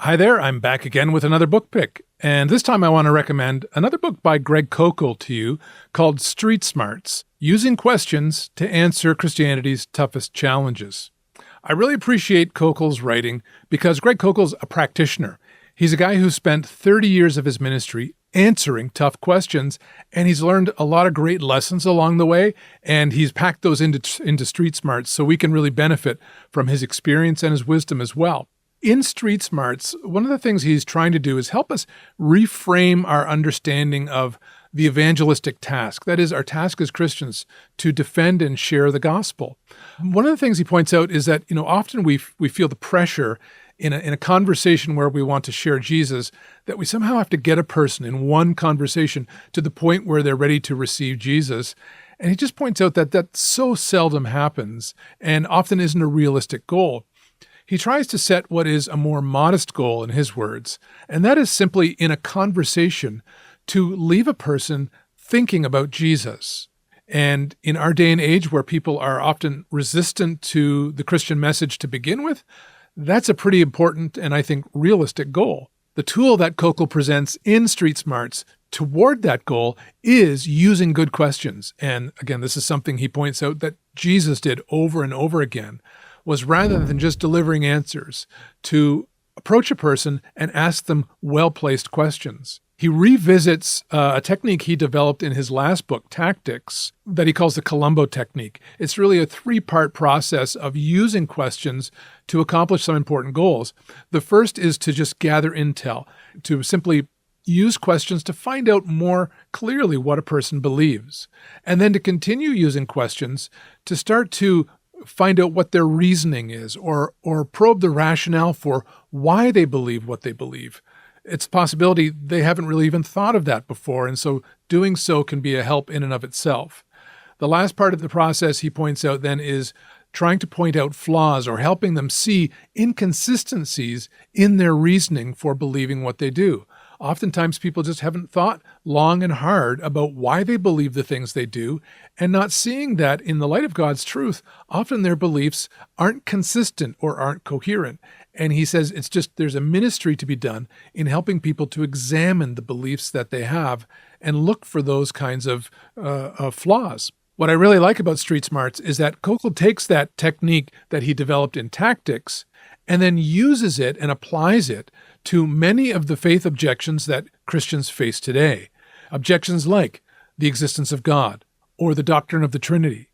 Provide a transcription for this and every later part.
Hi there, I'm back again with another book pick. And this time I want to recommend another book by Greg Koukl to you called Street Smarts, Using Questions to Answer Christianity's Toughest Challenges. I really appreciate Koukl's writing because Greg Koukl's a practitioner. He's a guy who spent 30 years of his ministry answering tough questions, and he's learned a lot of great lessons along the way, and he's packed those into Street Smarts so we can really benefit from his experience and his wisdom as well. In Street Smarts, one of the things he's trying to do is help us reframe our understanding of the evangelistic task. That is, our task as Christians to defend and share the gospel. One of the things he points out is that, often we feel the pressure in a conversation where we want to share Jesus, that we somehow have to get a person in one conversation to the point where they're ready to receive Jesus. And he just points out that that so seldom happens and often isn't a realistic goal. He tries to set what is a more modest goal, in his words, and that is simply in a conversation to leave a person thinking about Jesus. And in our day and age where people are often resistant to the Christian message to begin with, that's a pretty important and I think realistic goal. The tool that Koukl presents in Street Smarts toward that goal is using good questions. And again, this is something he points out that Jesus did over and over again, was rather than just delivering answers, to approach a person and ask them well-placed questions. He revisits a technique he developed in his last book, Tactics, that he calls the Columbo technique. It's really a three-part process of using questions to accomplish some important goals. The first is to just gather intel, to simply use questions to find out more clearly what a person believes, and then to continue using questions to start to find out what their reasoning is or probe the rationale for why they believe what they believe. It's a possibility they haven't really even thought of that before, and so doing so can be a help in and of itself. The last part of the process he points out then is trying to point out flaws or helping them see inconsistencies in their reasoning for believing what they do. Oftentimes people just haven't thought long and hard about why they believe the things they do, and not seeing that in the light of God's truth, often their beliefs aren't consistent or aren't coherent. And he says it's just there's a ministry to be done in helping people to examine the beliefs that they have and look for those kinds of flaws. What I really like about Street Smarts is that Koukl takes that technique that he developed in Tactics and then uses it and applies it to many of the faith objections that Christians face today. Objections like the existence of God, or the doctrine of the Trinity,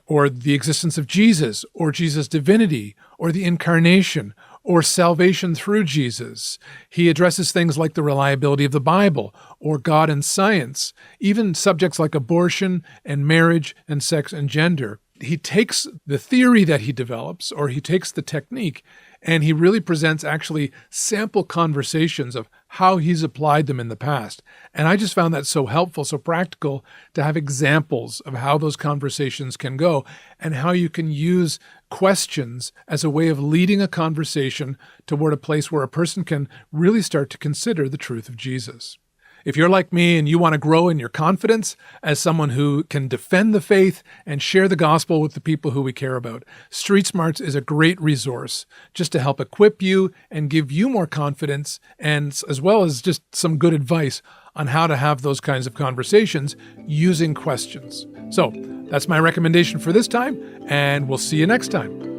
or the existence of Jesus, or Jesus' divinity, or the incarnation, or salvation through Jesus. He addresses things like the reliability of the Bible, or God and science, even subjects like abortion and marriage and sex and gender. He takes the theory that he develops, or he takes the technique, and he really presents actually sample conversations of how he's applied them in the past. And I just found that so helpful, so practical to have examples of how those conversations can go and how you can use questions as a way of leading a conversation toward a place where a person can really start to consider the truth of Jesus. If you're like me and you want to grow in your confidence as someone who can defend the faith and share the gospel with the people who we care about, Street Smarts is a great resource just to help equip you and give you more confidence, and as well as just some good advice on how to have those kinds of conversations using questions. So that's my recommendation for this time, and we'll see you next time.